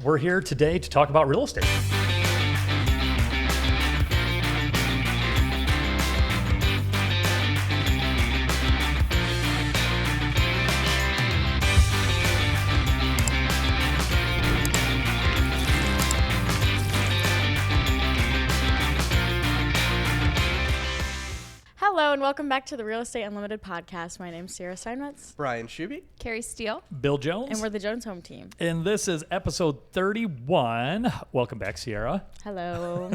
We're here today to talk about real estate. Hello and welcome back to the Real Estate Unlimited podcast. My name's Steinmetz. Bryan Schube. Carrie Steele. Bill Jones. And we're the Jones Home Team. And this is episode 31. Welcome back, Sierra. Hello.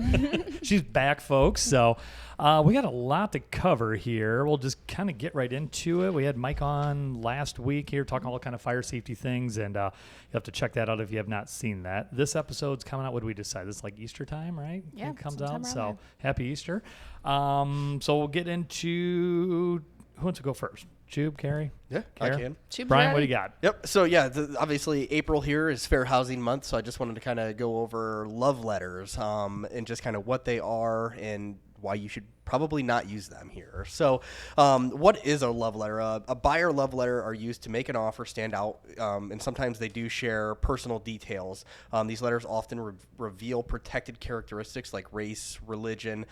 She's back, folks. So we got a lot to cover here. We'll just kind of get right into it. We had Mike on last week here talking all kind of fire safety things, and you have to check that out if you have not seen that. This episode's coming out. What did we decide? This is like Easter time, right? Yeah, it comes sometime out. around So there. happy Easter. So we'll get into who wants to go first? Schube, Carrie? Yeah, Care? I can. Schube's Brian, ready. what do you got? Yep. So yeah, obviously April here is Fair Housing Month, so I just wanted to kind of go over love letters and just kind of what they are and why you should probably not use them here. So what is a love letter? A buyer love letter are used to make an offer stand out, and sometimes they do share personal details. These letters often reveal protected characteristics like race, religion,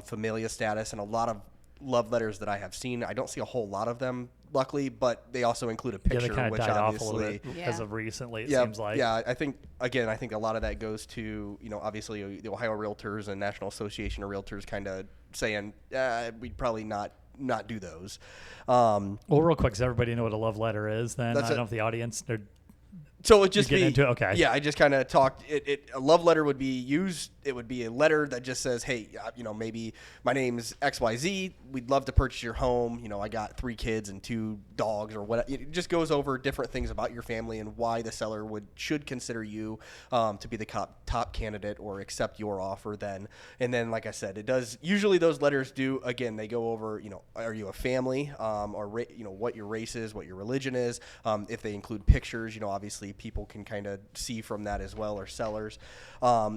familial status, and a lot of love letters that I have seen. I don't see a whole lot of them, luckily, but they also include a Yeah, picture, they kind of which died off a obviously, little bit as of recently, it yeah, seems like. yeah. I think a lot of that goes to, obviously the Ohio Realtors and National Association of Realtors kind of saying we'd probably not do those. Well, real quick, does everybody know what a love letter is then? I That's don't know if the audience... So it just get be into it? Okay. Yeah, I just kind of talked. A love letter would be used. It would be a letter that just says, "Hey, maybe my name's XYZ. We'd love to purchase your home. I got 3 kids and 2 dogs or what." It just goes over different things about your family and why the seller should consider you to be the top candidate or accept your offer. And then, like I said, it does. Usually, those letters do. Again, they go over. Are you a family? Or what your race is, what your religion is. If they include pictures, obviously people can kind of see from that as well, or sellers,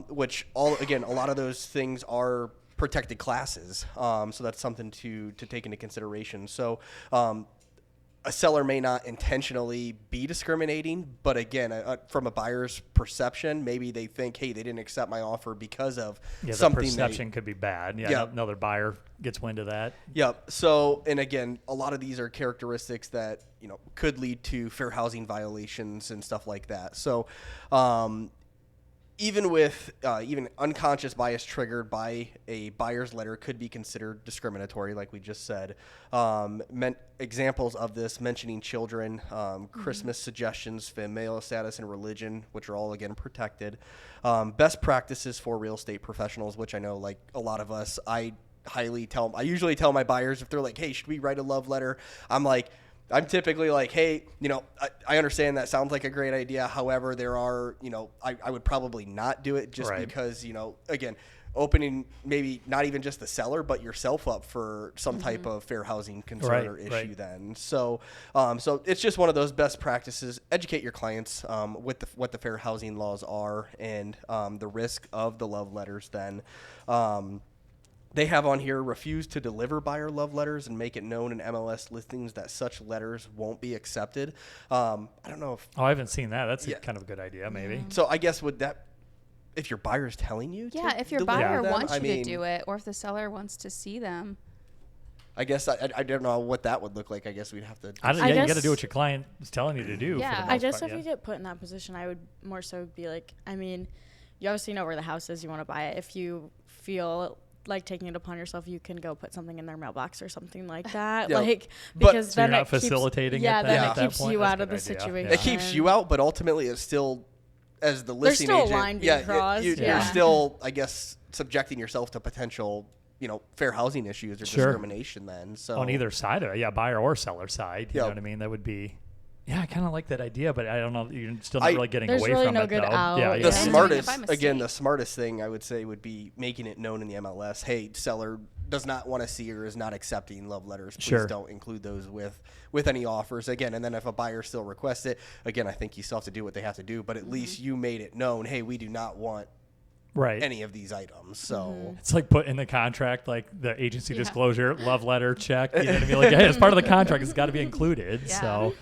which a lot of those things are protected classes. So that's something to take into consideration. So a seller may not intentionally be discriminating, but again, from a buyer's perception, maybe they think, hey, they didn't accept my offer because of something. The perception could be bad. Yeah, another buyer gets wind of that. Yep. So, and again, a lot of these are characteristics that, could lead to fair housing violations and stuff like that. So, even with even unconscious bias triggered by a buyer's letter could be considered discriminatory, like we just said. Examples of this: mentioning children, Christmas suggestions, familial status, and religion, which are all again protected. Best practices for real estate professionals, which I know, like a lot of us, I usually tell my buyers if they're like, "Hey, should we write a love letter?" I'm typically like, hey, I understand that sounds like a great idea. However, there are, I would probably not do it just because, again, opening maybe not even just the seller, but yourself up for some type of fair housing concern or issue then. So it's just one of those best practices. Educate your clients with what the fair housing laws are and the risk of the love letters then. They have on here, refuse to deliver buyer love letters and make it known in MLS listings that such letters won't be accepted. I don't know if... I haven't seen that. That's kind of a good idea, maybe. So I guess if your buyer's telling you Yeah, if your buyer wants you to do it, or if the seller wants to see them. I guess I don't know what that would look like. I guess we'd have to... you got to do what your client is telling you to do. Yeah. For the I most guess part, if you get put in that position, I would more so be like, you obviously know where the house is. You want to buy it. If you feel like taking it upon yourself, you can go put something in their mailbox or something like that. Yeah. Because so then you're not it keeps, facilitating yeah, it then at it that keeps point? you That's out a of the good idea. situation. It keeps you out, but ultimately it's still, as the listing still a agent, line being crossed, you're still, I guess, subjecting yourself to potential, fair housing issues or discrimination then. So on either side of it, buyer or seller side, you know Yep. what I mean? That would be... Yeah, I kind of like that idea, but I don't know. You're still not really getting there's away really from no it, good though. out. Yeah, The Yeah. smartest thing I would say would be making it known in the MLS. Hey, seller does not want to see or is not accepting love letters. Please don't include those with any offers. Again, and then if a buyer still requests it, again, I think you still have to do what they have to do. But at least you made it known. Hey, we do not want any of these items. So it's like put in the contract, like the agency disclosure, love letter check. You know what I mean? Like, hey, as part of the contract, it's got to be included. Yeah. So.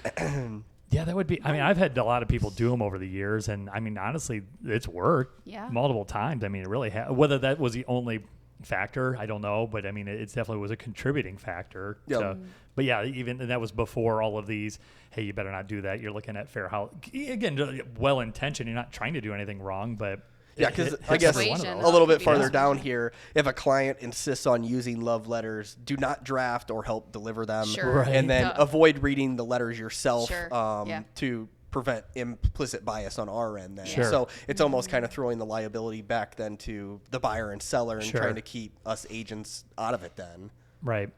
Yeah, that would be. I mean, I've had a lot of people do them over the years, and I mean, honestly, it's worked multiple times. I mean, it really whether that was the only factor, I don't know, but I mean, it definitely was a contributing factor. Yep. But yeah, even and that was before all of these. Hey, you better not do that. You're looking at fair house again, well intentioned. You're not trying to do anything wrong, but. Yeah, because I guess a little bit farther down here, if a client insists on using love letters, do not draft or help deliver them. Sure. Right. And then avoid reading the letters yourself to prevent implicit bias on our end then. Sure. So it's almost kind of throwing the liability back then to the buyer and seller and trying to keep us agents out of it then. Right.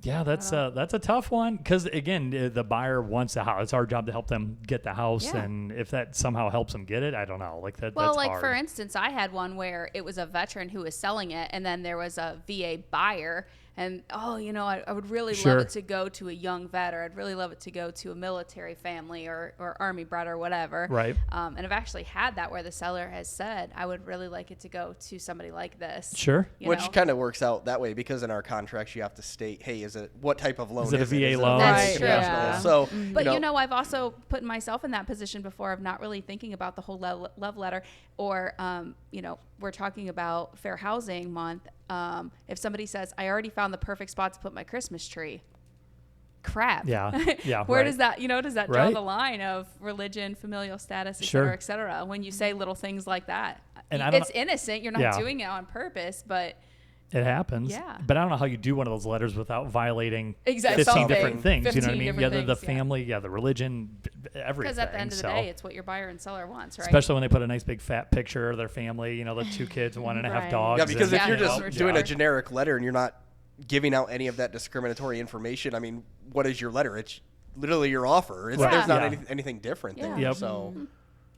Yeah, that's a tough one because, again, the buyer wants the house. It's our job to help them get the house, and if that somehow helps them get it, I don't know. Like that. Well, that's like hard. for instance, I had one where it was a veteran who was selling it, and then there was a VA buyer. And, I would really love it to go to a young vet, or I'd really love it to go to a military family or Army bred or whatever. Right. And I've actually had that where the seller has said, I would really like it to go to somebody like this. Sure. Which kind of works out that way because in our contracts you have to state, hey, what type of loan is it? A VA Is loan? That's true. Yeah. So, But, I've also put myself in that position before of not really thinking about the whole love letter or, we're talking about Fair Housing Month. If somebody says, I already found the perfect spot to put my Christmas tree. Crap. Yeah. Yeah. Where does that, does that draw Right. the line of religion, familial status, et Sure. cetera, et cetera, when you say little things like that? And I don't it's innocent. You're not doing it on purpose, but it happens. Yeah. But I don't know how you do one of those letters without violating 15 something. different things. You know what I 15 mean? different The things, family, the religion, everything. because at the end of the day, it's what your buyer and seller wants, right? Especially when they put a nice big fat picture of their family, the 2 kids, 1.5 Right. dogs. Yeah, because if Yeah, you're no, just for doing sure. a generic letter and you're not giving out any of that discriminatory information, I mean, what is your letter? It's literally your offer. There's not anything different there. Yep. So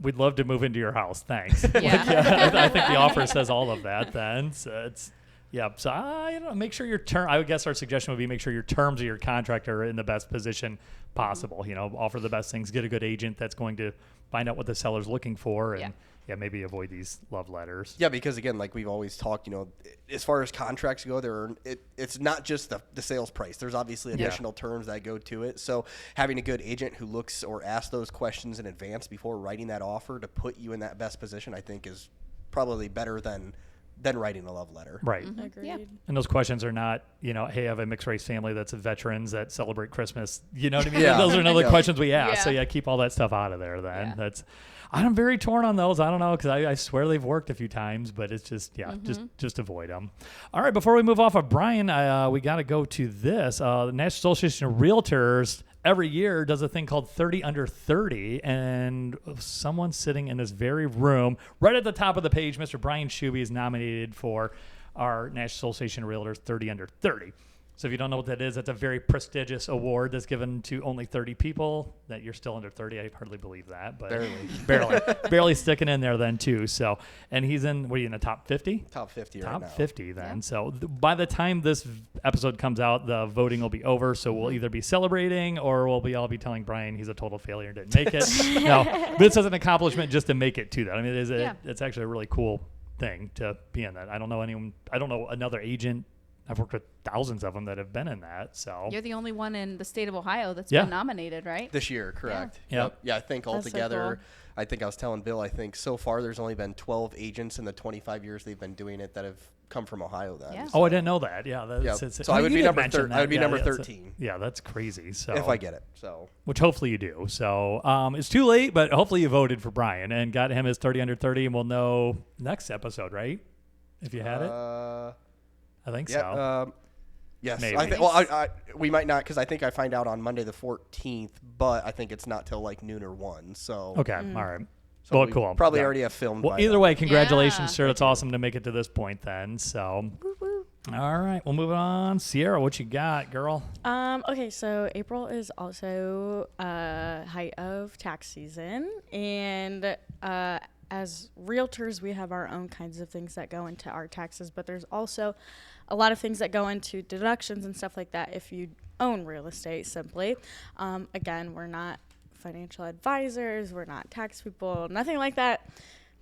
We'd love to move into your house. Thanks. Yeah. I think the offer says all of that then. So it's, so make sure your term, I would guess our suggestion would be make sure your terms of your contract are in the best position possible. Offer the best things, get a good agent that's going to find out what the seller's looking for and maybe avoid these love letters. Yeah, because again, like we've always talked, as far as contracts go, it's not just the sales price. There's obviously additional terms that go to it. So having a good agent who looks or asks those questions in advance before writing that offer to put you in that best position, I think is probably better than writing a love letter. Right. Agreed. Yeah. And those questions are not, hey, I have a mixed race family that's veterans that celebrate Christmas. You know what I mean? Yeah. Those are another questions we ask. Yeah. So keep all that stuff out of there then. Yeah. I'm very torn on those. I don't know because I swear they've worked a few times, but it's just, just avoid them. All right, before we move off of Bryan, we got to go to this. The National Association of Realtors every year does a thing called 30 Under 30, and someone sitting in this very room, right at the top of the page, Mr. Bryan Schube is nominated for our National Association of Realtors 30 Under 30. So if you don't know what that is, that's a very prestigious award that's given to only 30 people. That you're still under 30, I hardly believe that, but barely sticking in there then too. So, and he's in, what are you in the top 50? Top 50 right now. Top 50 then. So by the time this episode comes out, the voting will be over. So we'll either be celebrating or we'll all be telling Bryan he's a total failure and didn't make it. No, this is an accomplishment just to make it to that. I mean, it's actually a really cool thing to be in that. I don't know another agent. I've worked with thousands of them that have been in that. So You're the only one in the state of Ohio that's been nominated, right? This year, correct. Yeah. Yeah, I think That's so altogether, cool. I think I was telling Bill, I think so far there's only been 12 agents in the 25 years they've been doing it that have come from Ohio then. Yeah. So, Oh, I didn't know that. Yeah. So I would you be did number mention that. I would be number that's 13. Yeah, that's crazy. So if I get it. So which hopefully you do. So it's too late, but hopefully you voted for Bryan and got him his 30 Under 30, and we'll know next episode, right? If you had it, I think so. Yes, Maybe. I think. We might not because I think I find out on Monday the 14th, but I think it's not till like noon or 1. So Okay, all right. so Well, we cool. Probably Yeah. already have filmed. Well, by either then. way, congratulations, Yeah. sir. It's awesome to make it to this point then. So, all right, we'll move on. Sierra, what you got, girl? Okay, so April is also height of tax season, and as realtors, we have our own kinds of things that go into our taxes, but there's also a lot of things that go into deductions and stuff like that if you own real estate simply. Again, we're not financial advisors, we're not tax people, nothing like that.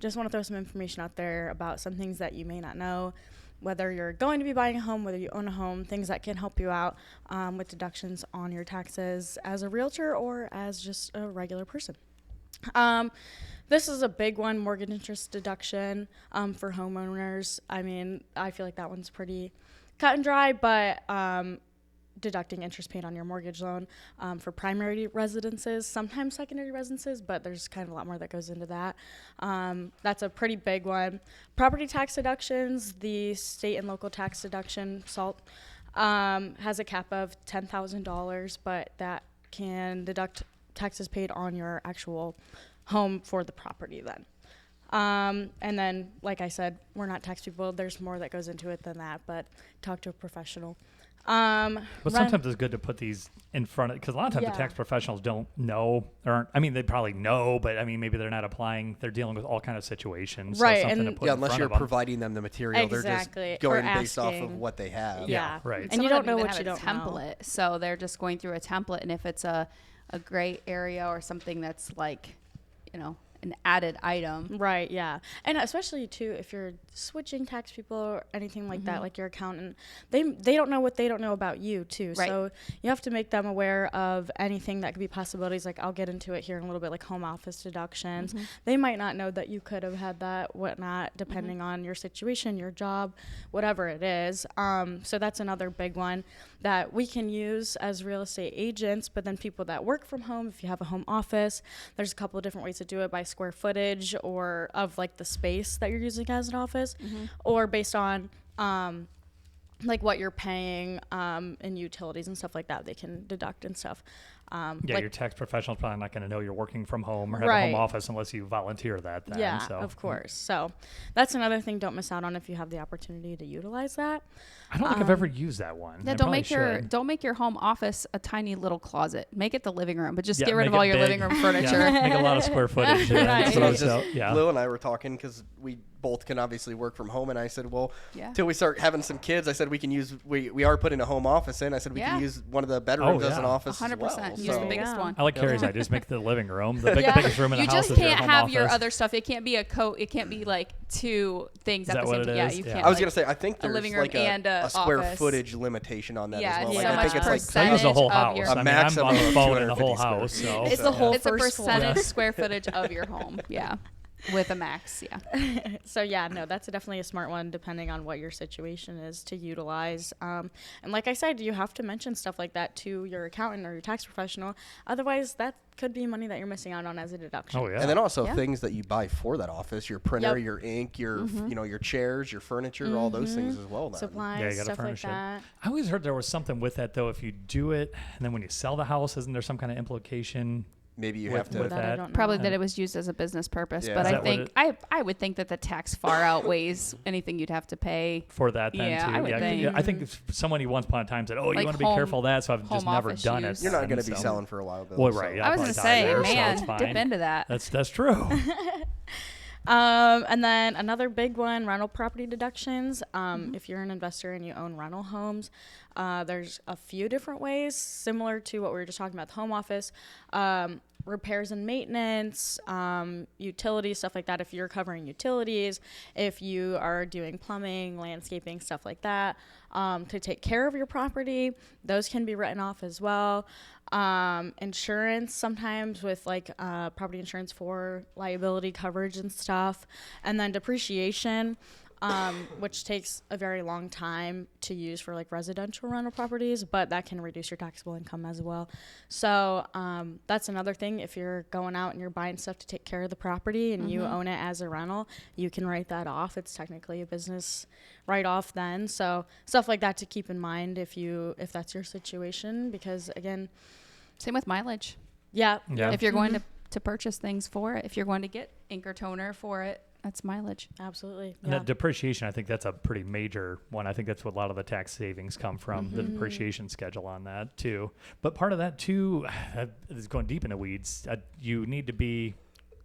Just want to throw some information out there about some things that you may not know. whether you're going to be buying a home, whether you own a home, things that can help you out with deductions on your taxes as a realtor or as just a regular person. This is a big one, mortgage interest deduction for homeowners. I mean, I feel like that one's pretty cut and dry, but deducting interest paid on your mortgage loan for primary residences, sometimes secondary residences, but there's kind of a lot more that goes into that. That's a pretty big one. Property tax deductions, the state and local tax deduction, SALT, has a cap of $10,000, but that can deduct taxes paid on your actual home for the property then. And then, like I said, we're not tax people. There's more that goes into it than that, but talk to a professional. But sometimes it's good to put these in front of, because a lot of times the tax professionals don't know, or I mean, they probably know, but I mean, maybe they're not applying. They're dealing with all kind of situations. Right. So something And to put in unless front you're of them. providing them the material, Exactly. they're just going Or based off of asking. what they have. Yeah, right. And Some you of don't them know even what you have a don't know. template, so they're just going through a template, and if it's a gray area or something that's like, you know, an added item. Right, yeah. And especially, too, if you're switching tax people or anything like that, like your accountant, they don't know what they don't know about you, too. Right. So you have to make them aware of anything that could be possibilities. Like, I'll get into it here in a little bit, like home office deductions. They might not know that you could have had that, whatnot, depending on your situation, your job, whatever it is. So that's another big one that we can use as real estate agents, but then people that work from home, if you have a home office, there's a couple of different ways to do it, by square footage or of like the space that you're using as an office, or based on like what you're paying in utilities and stuff like that, they can deduct and stuff. Yeah, like, your tax professional's probably not going to know you're working from home or have a Right. home office unless you volunteer that then. yeah, So. of course. So that's another thing. Don't miss out on if you have the opportunity to utilize that. I don't think I've ever used that one. Yeah, I don't probably make your should. home office a tiny little closet. Make it the living room, but just Yeah, get rid make of all it your big. living room furniture. Yeah, make a lot of square footage. Right. That's what I was just, So, yeah. Lou and I were talking because we both can obviously work from home, and I said, well, Yeah. till we start having some kids, I said we can use, we are putting a home office in. I said we Yeah. can use one of the bedrooms as an yeah. office 100%. as well. Use So- the biggest Yeah. one. I like Carrie's idea. Just make the living room the biggest room in the You house. just is your can't home have your office. other stuff. It can't be a coat. It can't be like two things Is at that the what same it time. Yeah, is? you Yeah. can't. I was like, gonna say, I think there's living room like and a a square office. footage limitation on that Yeah, as well. it's Like, so I think much it's like So I use the whole of house. your- I A mean, maximum I'm on the of phone in the 250 whole square house. feet. So. It's the whole It's a first floor. percentage square footage of your home. Yeah, with a max. Yeah. So yeah, no, that's definitely a smart one depending on what your situation is to utilize. And like I said, you have to mention stuff like that to your accountant or your tax professional. Otherwise, that could be money that you're missing out on as a deduction. Oh, yeah. And then also Yeah. things that you buy for that office, your printer, Yep. your ink, your your chairs, your furniture, all those things as well. Then. Supplies, Yeah, you gotta stuff like furnish it. that. I always heard there was something with that, though. If you do it, and then when you sell the house, isn't there some kind of implication? Maybe you with- have to. with That I that. don't know. Probably that it was used as a business purpose, Yeah. but Is I that what think I would think that the tax far outweighs anything you'd have to pay. For that then Yeah, too. I would think. I think if somebody once upon a time said, "Oh, you Like want to be home- careful of that," so I've just home never office done use. it. You're not then, going to be so. selling for a while, Bill. Well, so- right. I was I'll gonna probably die say, there, so man, it's fine. dip into that. That's true. And then another big one, rental property deductions. If you're an investor and you own rental homes, there's a few different ways, similar to what we were just talking about, the home office, repairs and maintenance, utilities, stuff like that. If you're covering utilities, if you are doing plumbing, landscaping, stuff like that, to take care of your property, those can be written off as well. Insurance, sometimes with like property insurance for liability coverage and stuff, and then depreciation, which takes a very long time to use for like residential rental properties, but that can reduce your taxable income as well. So that's another thing. If you're going out and you're buying stuff to take care of the property and you own it as a rental, you can write that off. It's technically a business write-off then. So stuff like that to keep in mind if that's your situation, because again, Same with mileage. yeah. Yeah. If you're going to purchase things for it, if you're going to get ink or toner for it, that's mileage. Absolutely. And Yeah. that depreciation, I think that's a pretty major one. I think that's what a lot of the tax savings come from, the depreciation schedule on that too. But part of that too, is going deep in the weeds. You need to be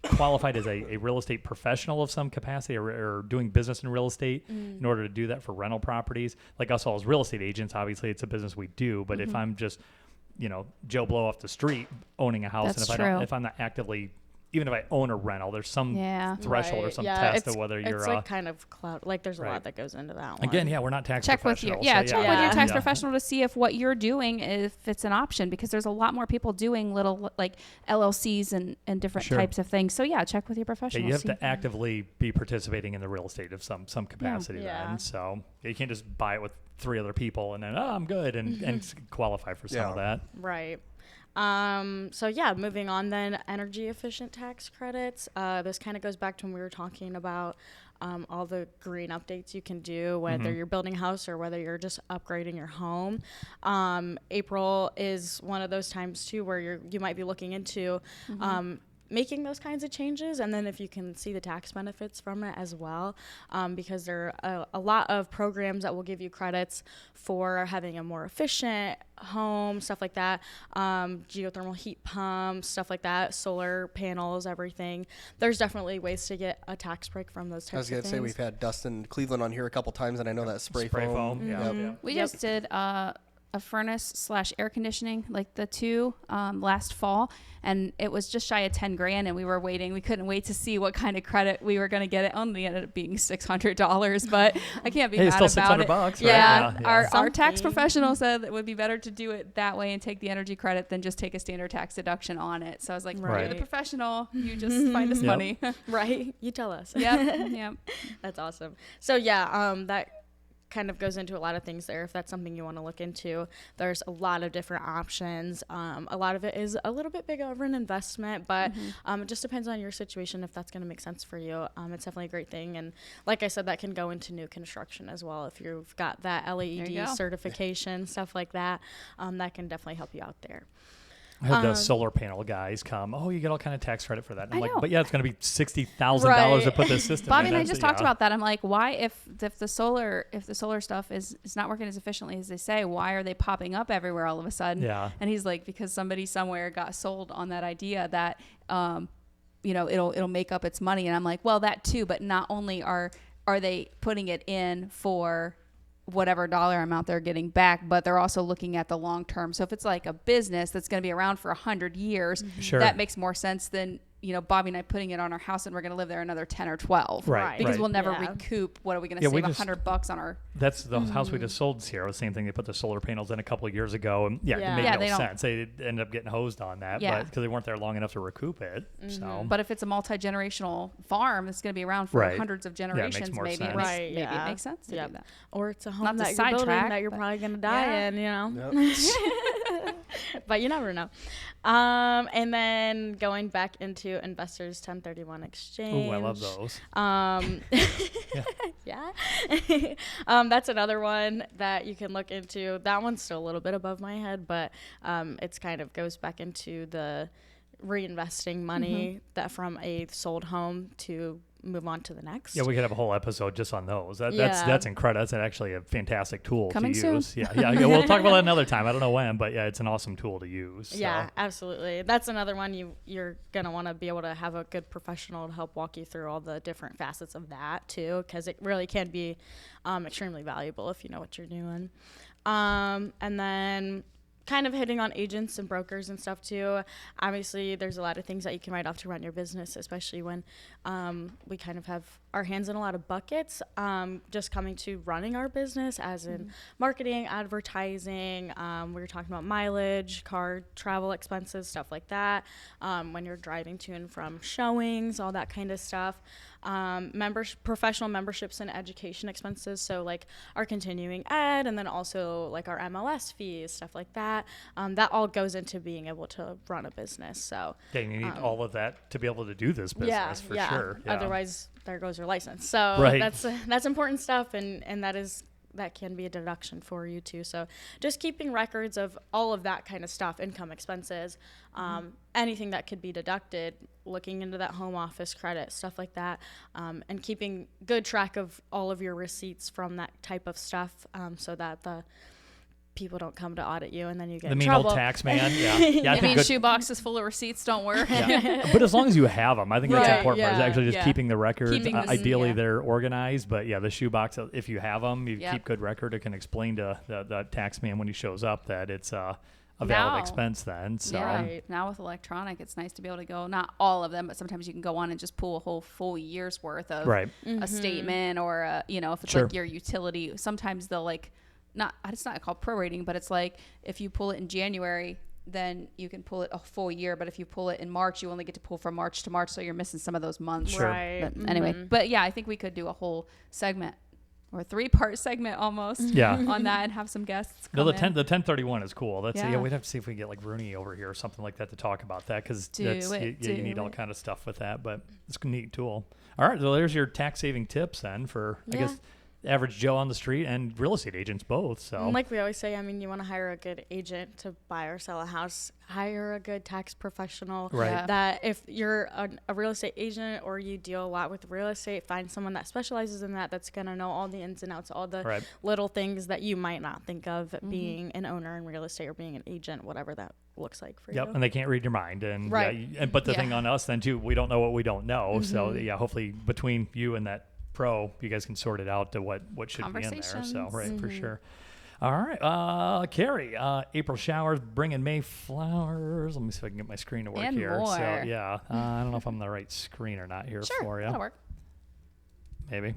qualified as a real estate professional of some capacity or doing business in real estate in order to do that for rental properties. Like us all as real estate agents, obviously it's a business we do. But if I'm just, Joe Blow off the street owning a house, That's and true. if I'm not actively even if I own a rental, there's some threshold or some test of whether you're. It's like kind of cloud. Like there's a right. lot that goes into that one. Again, we're not tax check with professionals. your so check with your tax Yeah. professional to see if what you're doing, if it's an option, because there's a lot more people doing little like LLCs and different Sure. types of things. So check with your professional. Yeah, you have to actively be participating in the real estate of some capacity then. So you can't just buy it with 3 other people and then I'm good and qualify for some of that. Right. So moving on then, energy efficient tax credits. This kind of goes back to when we were talking about all the green updates you can do, whether you're building a house or whether you're just upgrading your home. April is one of those times too where you might be looking into making those kinds of changes, and then if you can see the tax benefits from it as well, because there are a lot of programs that will give you credits for having a more efficient home, stuff like that, geothermal heat pumps, stuff like that, solar panels, everything. There's definitely ways to get a tax break from those types of things. I was going to say, we've had Dustin Cleveland on here a couple times, and I know that spray foam. Yeah. We just did a furnace / air conditioning, like the 2 last fall, and it was just shy of $10,000, and we were waiting. We couldn't wait to see what kind of credit we were going to get. It only ended up being $600, but I can't be mad it's still about $600, it. right? Yeah, Yeah. Our tax professional said it would be better to do it that way and take the energy credit than just take a standard tax deduction on it. So I was like, you're the professional. You just find us money. Right? You tell us. Yep. That's awesome. So that kind of goes into a lot of things there. If that's something you want to look into, there's a lot of different options. A lot of it is a little bit bigger of an investment, but it just depends on your situation if that's going to make sense for you. It's definitely a great thing, and like I said, that can go into new construction as well. If you've got that LEED certification, stuff like that, that can definitely help you out there. I had the solar panel guys come. Oh, you get all kind of tax credit for that. And I'm like, know. but it's going to be $60,000 to put this system. Bobby in. and I just talked about that. I'm like, why, if the solar stuff is not working as efficiently as they say, why are they popping up everywhere all of a sudden? Yeah. And he's like, because somebody somewhere got sold on that idea that, it'll make up its money. And I'm like, well, that too, but not only are they putting it in for whatever dollar amount they're getting back, but they're also looking at the long term. So if it's like a business that's going to be around for 100 years, that makes more sense than Bobby and I putting it on our house and we're going to live there another 10 or 12. Right. Because we'll never recoup. What are we going to save $100 on our... That's the house we just sold here. The same thing. They put the solar panels in a couple of years ago. And it made no sense. They ended up getting hosed on that because they weren't there long enough to recoup it. So. But if it's a multi-generational farm that's going to be around for hundreds of generations, maybe it makes sense to do that. Or it's a home that you're building that you're probably going to die in, But you never know. And then going back into investors 1031 exchange. Oh, I love those. That's another one that you can look into. That one's still a little bit above my head, but it's kind of goes back into the reinvesting money that from a sold home to move on to the next. Yeah, we could have a whole episode just on those. That's incredible. That's actually a fantastic tool Coming to soon. use. Yeah. We'll talk about that another time. I don't know when, but it's an awesome tool to use. Yeah, absolutely. That's another one you're gonna want to be able to have a good professional to help walk you through all the different facets of that too, because it really can be extremely valuable if you know what you're doing. And then kind of hitting on agents and brokers and stuff too. Obviously, there's a lot of things that you can write off to run your business, especially when we kind of have our hands in a lot of buckets, just coming to running our business, as in marketing, advertising. We were talking about mileage, car travel expenses, stuff like that. When you're driving to and from showings, all that kind of stuff. Professional memberships and education expenses, so like our continuing ed, and then also like our MLS fees, stuff like that. That all goes into being able to run a business. So you need all of that to be able to do this business for sure. Yeah. Otherwise, there goes your license. So that's important stuff, and that can be a deduction for you too. So just keeping records of all of that kind of stuff, income, expenses, anything that could be deducted, looking into that home office credit, stuff like that, and keeping good track of all of your receipts from that type of stuff, so that the people don't come to audit you and then you get in trouble. The mean old tax man. I mean, shoe boxes full of receipts don't work. But as long as you have them, I think that's important. Is actually just keeping the records. Ideally, they're organized, but the shoe box, if you have them, you keep good record. It can explain to the tax man when he shows up that it's a valid Now. expense then. So Yeah. Right. Now with electronic, it's nice to be able to go, not all of them, but sometimes you can go on and just pull a whole full year's worth of right. a statement or if it's Sure. like your utility, sometimes they'll like, it's not called prorating, but it's like if you pull it in January, then you can pull it a full year. But if you pull it in March, you only get to pull from March to March. So you're missing some of those months. Sure. Right. But anyway, but yeah, I think we could do a whole segment or a 3-part segment almost Yeah. on that and have some guests No, come the in. 1031 is cool. That's Yeah. we'd have to see if we can get like Rooney over here or something like that to talk about that because Do that's it, you do need all it. kind of stuff with that. But it's a neat tool. All right, so there's your tax saving tips then for I Yeah. guess average Joe on the street and real estate agents both. So And like we always say, I mean, you want to hire a good agent to buy or sell a house. Hire a good tax professional. Right. Yeah. That if you're a real estate agent or you deal a lot with real estate, find someone that specializes in that. That's gonna know all the ins and outs, all the Right. little things that you might not think of being an owner in real estate or being an agent, whatever that looks like for Yep, you. and they can't read your mind, and Right. but the Yeah. thing on us then too, we don't know what we don't know. So yeah, hopefully between you and that pro, you guys can sort it out to what should be in there. So Conversations. right, for sure. All right, Carrie, April showers, bringing May flowers. Let me see if I can get my screen to work And here. So more. yeah, I don't know if I'm on the right screen or not here Sure, for you. that'll work. Maybe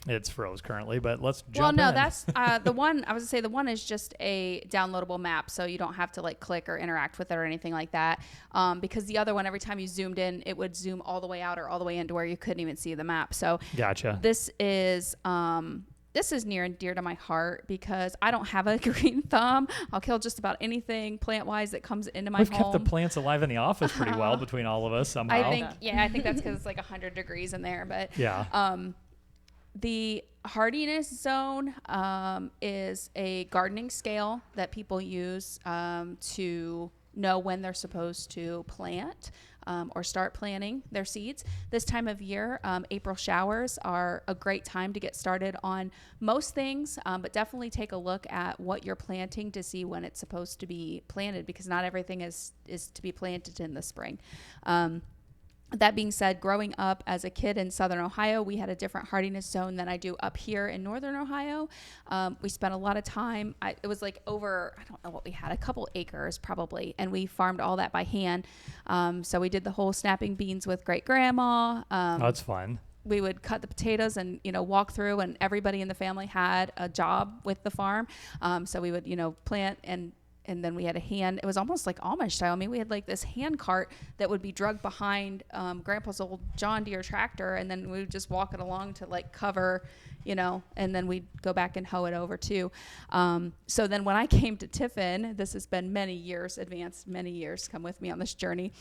it's froze currently, but let's jump Well, no, in. that's the one. I was gonna say the one is just a downloadable map, so you don't have to like click or interact with it or anything like that. Because the other one, every time you zoomed in, it would zoom all the way out or all the way into where you couldn't even see the map. So Gotcha. this is near and dear to my heart because I don't have a green thumb. I'll kill just about anything plant wise that comes into my We've home. kept the plants alive in the office pretty well between all of us somehow. I think that's because it's like 100 degrees in there. But Yeah. the hardiness zone is a gardening scale that people use to know when they're supposed to plant or start planting their seeds. This time of year, April showers are a great time to get started on most things, but definitely take a look at what you're planting to see when it's supposed to be planted because not everything is to be planted in the spring. That being said, growing up as a kid in Southern Ohio, we had a different hardiness zone than I do up here in Northern Ohio. We spent a lot of time. It was like over, I don't know what we had, a couple acres probably, and we farmed all that by hand. So we did the whole snapping beans with great grandma. That's fun. We would cut the potatoes and, walk through, and everybody in the family had a job with the farm. So we would, plant and then we had it was almost like Amish style. I mean, we had like this hand cart that would be dragged behind Grandpa's old John Deere tractor, and then we would just walk it along to like cover, and then we'd go back and hoe it over too. So then when I came to Tiffin, this has been many years, come with me on this journey.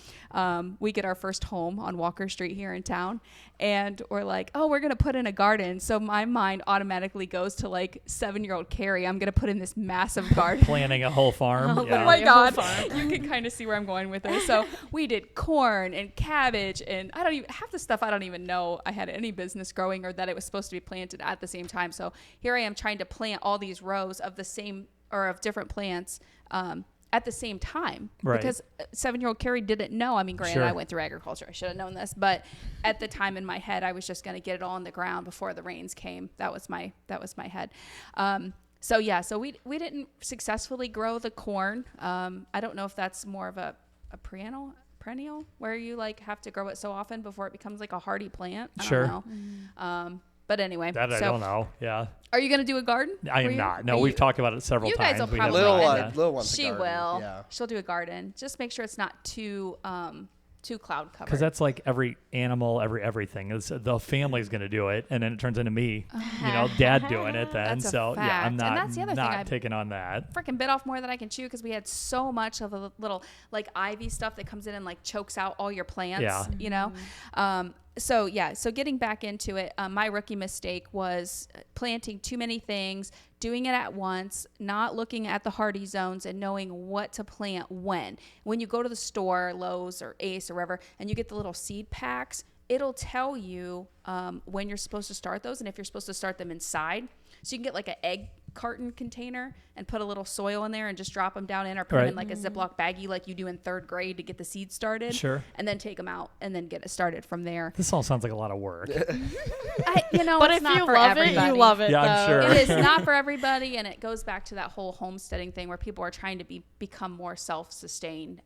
We get our first home on Walker Street here in town, and we're like, oh, we're going to put in a garden. So my mind automatically goes to like 7-year-old Carrie. I'm going to put in this massive garden. Planning a whole farm. Oh, Yeah. Oh my Yeah, whole God. You can kind of see where I'm going with this. So we did corn and cabbage, and half the stuff I don't even know I had any business growing or that it was supposed to be planted at the same time. So here I am trying to plant all these rows of the same or of different plants at the same time. Right. Because 7-year-old Carrie didn't know. I mean, granted, Sure. I went through agriculture. I should have known this. But at the time in my head, I was just going to get it all on the ground before the rains came. That was my head. So we didn't successfully grow the corn. I don't know if that's more of a perennial where you like have to grow it so often before it becomes like a hardy plant. I Sure. don't know. But anyway, That I don't know. Yeah. Are you going to do a garden? I for am you? not. No, Are we've you- talked about it several You times. guys will We have probably- not Little yet. little ones. She a garden. will. Yeah. She'll do a garden. Just make sure it's not too cloud covered. Because that's like every animal, everything. The family's going to do it, and then it turns into me, dad doing it then. That's a So yeah, I'm fact. not And that's the other thing not I've- taking on that. freaking bit off more than I can chew because we had so much of the little like ivy stuff that comes in and like chokes out all your plants. Yeah. So getting back into it, my rookie mistake was planting too many things, doing it at once, not looking at the hardy zones and knowing what to plant when. When you go to the store, Lowe's or Ace or wherever, and you get the little seed packs, it'll tell you when you're supposed to start those and if you're supposed to start them inside. So you can get like an carton container and put a little soil in there and just drop them down in, or put them in like a Ziploc baggie like you do in 3rd grade to get the seeds started. Sure. And then take them out and then get it started from there. This all sounds like a lot of work. But it's if not you for love everybody. it, you love it. Yeah, I'm though. sure. It is not for everybody, and it goes back to that whole homesteading thing where people are trying to become more self-sustained.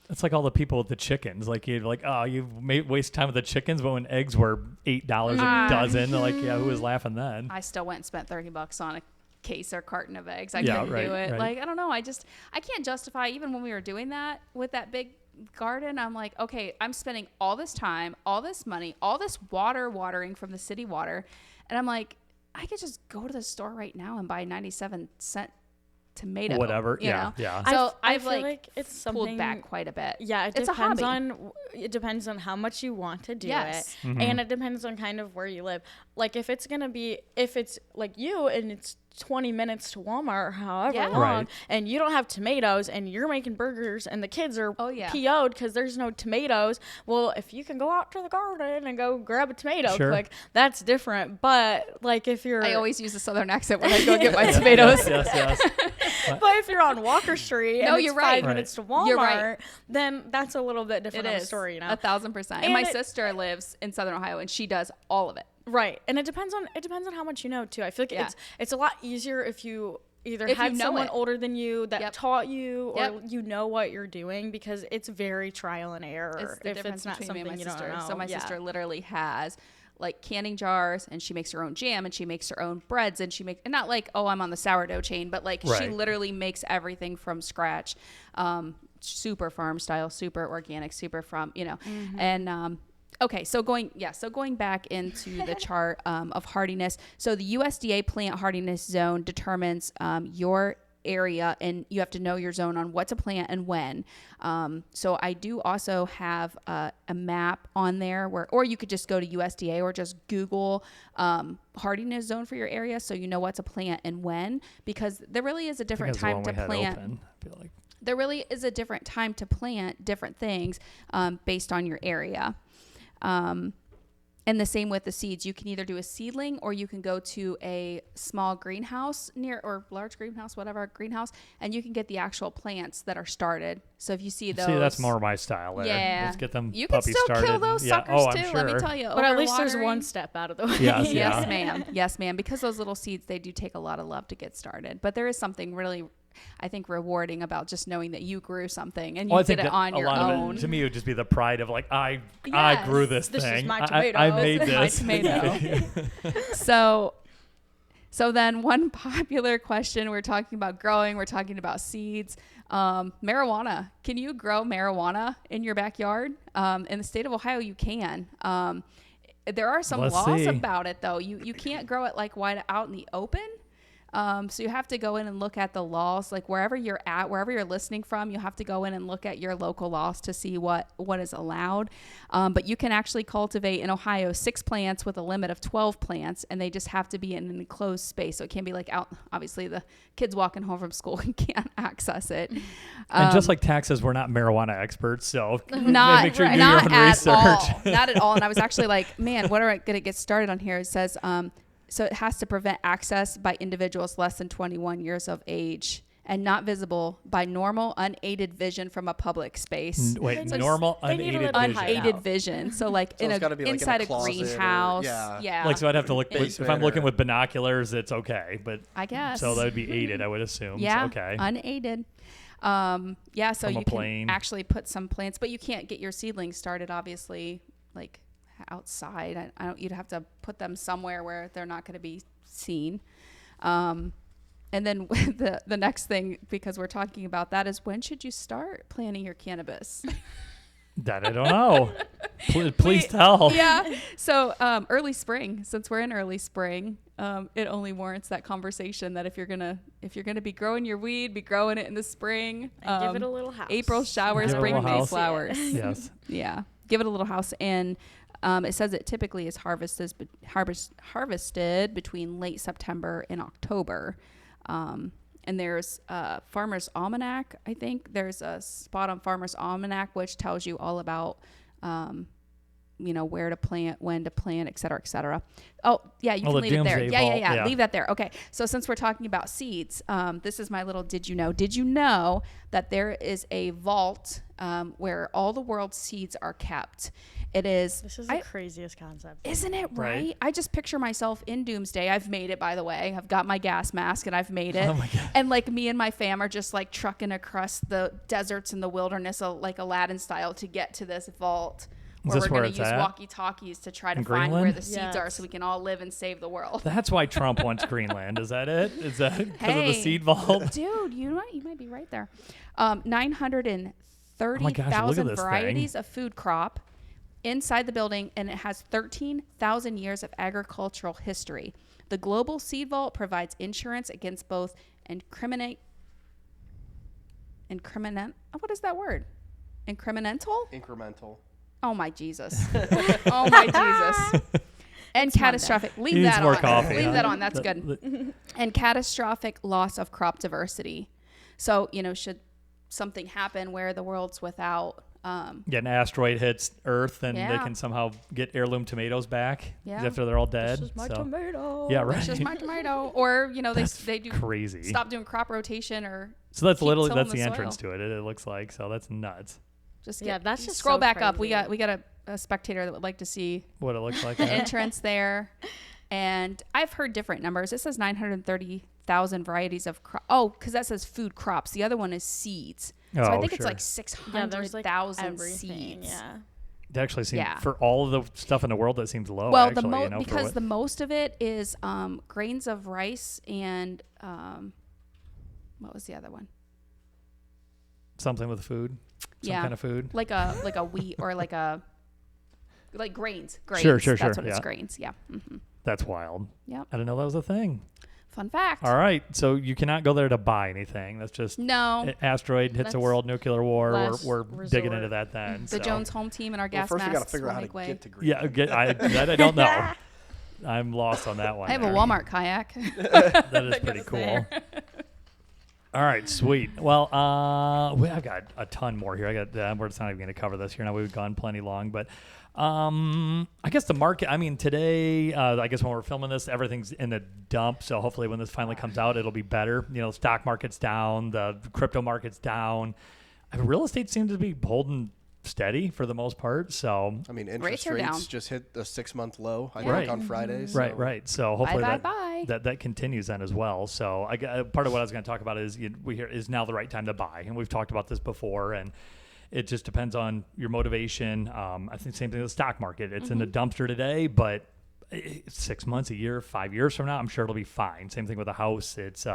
It's like all the people with the chickens. Like you waste time with the chickens, but when eggs were $8 a dozen, they're like, yeah, who was laughing then? I still went and spent $30 on a case or carton of eggs. I Yeah, couldn't right, do it. right. Like, I don't know. I can't justify, even when we were doing that with that big garden, I'm like, okay, I'm spending all this time, all this money, all this watering from the city water. And I'm like, I could just go to the store right now and buy 97-cent tomato. Whatever. you know? Yeah. So I I've feel like it's pulled something back quite a bit. Yeah, It's a hobby. It depends on how much you want to do Yes. it, and it depends on kind of where you live. Like if it's like you and it's 20 minutes to Walmart or however Yeah. long, Right. and you don't have tomatoes, and you're making burgers, and the kids are yeah. PO'd because there's no tomatoes. Well, if you can go out to the garden and go grab a tomato Sure. quick, that's different. But like if you're, I always use a southern accent when I go get my tomatoes. Yes. but if you're on Walker Street No, and you're it's right. 5 minutes to Walmart, You're right. then that's a little bit It different of a is story, you know. 1,000%. And And my it- sister lives in Southern Ohio, and she does all of it. Right, and it depends on how much you know too. I feel like Yeah. it's a lot easier if you either If had you know someone it. older than you that Yep. taught you, or Yep. you know what you're doing, because it's very trial and error. It's the if difference it's not between me something and you my don't sister. know. So my Yeah. sister literally has like canning jars, and she makes her own jam, and she makes her own breads, and she makes, and not like, oh, I'm on the sourdough chain, but like she Right. literally makes everything from scratch. Super farm style, super organic, super from, and okay, so going back into the chart of hardiness. So the USDA plant hardiness zone determines your area, and you have to know your zone on what to plant and when. So I do also have a map on there or you could just go to USDA or just Google hardiness zone for your area, so you know what to plant and when, because there really is a different time to plant. I feel like. There really is a different time to plant different things based on your area. And the same with the seeds. You can either do a seedling, or you can go to a small greenhouse or large greenhouse, whatever greenhouse, and you can get the actual plants that are started. So if you see those, See, that's more my style. There. Yeah. Let's get them you can puppies still started. kill those Yeah. suckers I'm too. sure. Let me tell you. But at least there's Overwatering. one step out of the way. Yes, yeah. Yes, ma'am. Yes, ma'am. Because those little seeds, they do take a lot of love to get started. But there is something really, I think, rewarding about just knowing that you grew something and you Well, I did think it that on a your lot own. of it, to me, it would just be the pride of like, I Yes. grew this This is thing. my I tomato. made This is my this. tomato. So then one popular question, we're talking about growing, we're talking about seeds, marijuana. Can you grow marijuana in your backyard? In the state of Ohio, you can. There are some Let's laws see. about it though. You can't grow it like wide out in the open. So you have to go in and look at the laws, like wherever you're at, wherever you're listening from, you have to go in and look at your local laws to see what is allowed. But you can actually cultivate in Ohio 6 plants with a limit of 12 plants, and they just have to be in an enclosed space. So it can't be like out, obviously the kids walking home from school can't access it. And just like taxes, we're not marijuana experts, so Not, make sure you do not your own at research. all. Not at all. And I was actually like, man, what are I going to get started on here? It says, so it has to prevent access by individuals less than 21 years of age and not visible by normal, unaided vision from a public space. Wait, So normal they need a unaided little vision. hide Unaided out. vision. So like So it's gotta be like in a inside a closet or- greenhouse. yeah. Like, so I'd have to look, if Basement I'm looking or- with binoculars, it's okay. But I guess. so that would be aided, I would assume. Yeah. So, okay. Unaided. Yeah. So From a you can plane. actually put some plants, but you can't get your seedlings started, obviously, like outside. I don't, you'd have to put them somewhere where they're not going to be seen. And then the next thing, because we're talking about that, is when should you start planting your cannabis? That I don't know. Please tell. Yeah. So early spring, since we're in early spring, it only warrants that conversation that if you're gonna be growing your weed, be growing it in the spring. And give it a little house. April showers Give it a bring little May house. flowers. Yes. Yeah. Give it a little house. And it says it typically is harvested between late September and October. And there's Farmer's Almanac, I think. There's a spot on Farmer's Almanac which tells you all about where to plant, when to plant, et cetera, et cetera. Oh, yeah, you can the leave it there. doomsday Yeah. vault, yeah. Leave that there. Okay. So since we're talking about seeds, this is my little did you know? Did you know that there is a vault where all the world's seeds are kept? It is. This is the craziest concept. Isn't it right? Right? I just picture myself in doomsday. I've made it, by the way. I've got my gas mask and I've made it. Oh my God. And like me and my fam are just like trucking across the deserts and the wilderness, like Aladdin style, to get to this vault. Is Where this we're where going to it's use at? walkie-talkies to try to In find where Greenland? the seeds are so we can all live and save the world. That's why Trump wants Greenland. Is that it? Is that because of the Hey. seed vault? Dude, you might be right there. Oh my gosh, look at 930,000 this varieties thing. of food crop inside the building, and it has 13,000 years of agricultural history. The Global Seed Vault provides insurance against both incriminate. What is that word? Incremental? Oh my Jesus. Oh my Jesus. And catastrophic. Leave He needs that more on. coffee, Leave huh? that on. That's good. And catastrophic loss of crop diversity. So, should something happen where the world's without An asteroid hits Earth and they Yeah. can somehow get heirloom tomatoes back Yeah. after they're all dead. This is my So- tomato. Yeah, right. it's just my tomato, or That's they do crazy. stop doing crop rotation, or So that's keep literally tilling that's the the entrance soil. to it. It looks like so. That's nuts. just Yeah, that's just scroll so back up. We crazy. got a spectator that would like to see What it looks like. the entrance there. And I've heard different numbers. It says 930,000 varieties of crop. Oh, because that says food crops. The other one is seeds. So I Oh, think it's sure. like Yeah, there's like 600,000 everything. seeds. Yeah. It actually seems Yeah. for all of the stuff in the world that seems low. Well, actually, for because what- the most of it is grains of rice and what was the other one? something with food, some Yeah. kind of food. Like a wheat or like grains. Sure, That's what it's yeah. grains. Yeah. Mm-hmm. That's wild. Yep. I didn't know that was a thing. Fun fact. All right, so you cannot go there to buy anything. That's just No. asteroid hits a That's world, nuclear war. last We're digging resort. into that then. The so. Jones home team and our Well, gas first we got to masks figure will out how to make way. get to Greenland. Yeah, that I don't know. I'm lost on that one. I have a there. Walmart kayak. That is pretty cool. All right, sweet. Well, I've got a ton more here. We're just not even going to cover this here. Now we've gone plenty long, but I guess the market. I mean, today, I guess when we're filming this, everything's in the dump. So hopefully, when this finally comes out, it'll be better. The stock market's down, the crypto market's down. Real estate seems to be holding steady for the most part. So I mean, Rates interest are rates down. just hit the 6-month low, I Right. think, on Friday. So. right. So hopefully Bye. that continues then as well. So part of what I was going to talk about is is now the right time to buy, and we've talked about this before, and it just depends on your motivation. I think same thing with the stock market. It's in the dumpster today, but 6 months, a year, 5 years from now, I'm sure it'll be fine. Same thing with a house. It's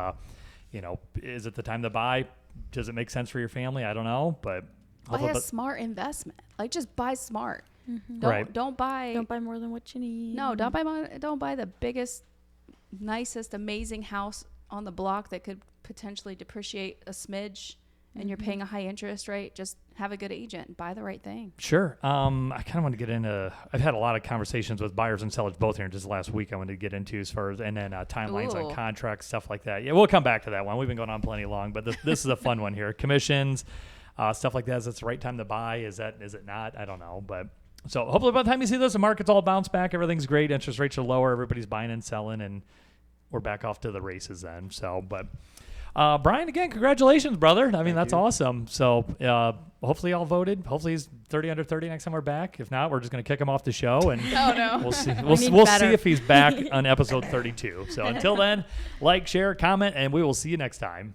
is it the time to buy? Does it make sense for your family? I don't know, but Buy a smart investment. Like just buy smart. Right. Don't buy. Don't buy more than what you need. No, don't buy the biggest, nicest, amazing house on the block that could potentially depreciate a smidge, and you're paying a high interest rate. Just have a good agent. Buy the right thing. Sure. I kind of want to get into. I've had a lot of conversations with buyers and sellers both here just last week. I wanted to get into as far as and then timelines Ooh. on contracts, stuff like that. Yeah, we'll come back to that one. We've been going on plenty long, but this is a fun one here. Commissions, stuff like that. Is it the right time to buy? Is it not? I don't know, but. So hopefully by the time you see this, the market's all bounced back. Everything's great. Interest rates are lower. Everybody's buying and selling, and we're back off to the races then. So, but Bryan, again, congratulations, brother. I mean, that's awesome. So hopefully y'all voted. Hopefully he's 30 under 30 next time we're back. If not, we're just going to kick him off the show, and Oh no. we'll see. need We'll see better. if he's back on episode 32. So until then, like, share, comment, and we will see you next time.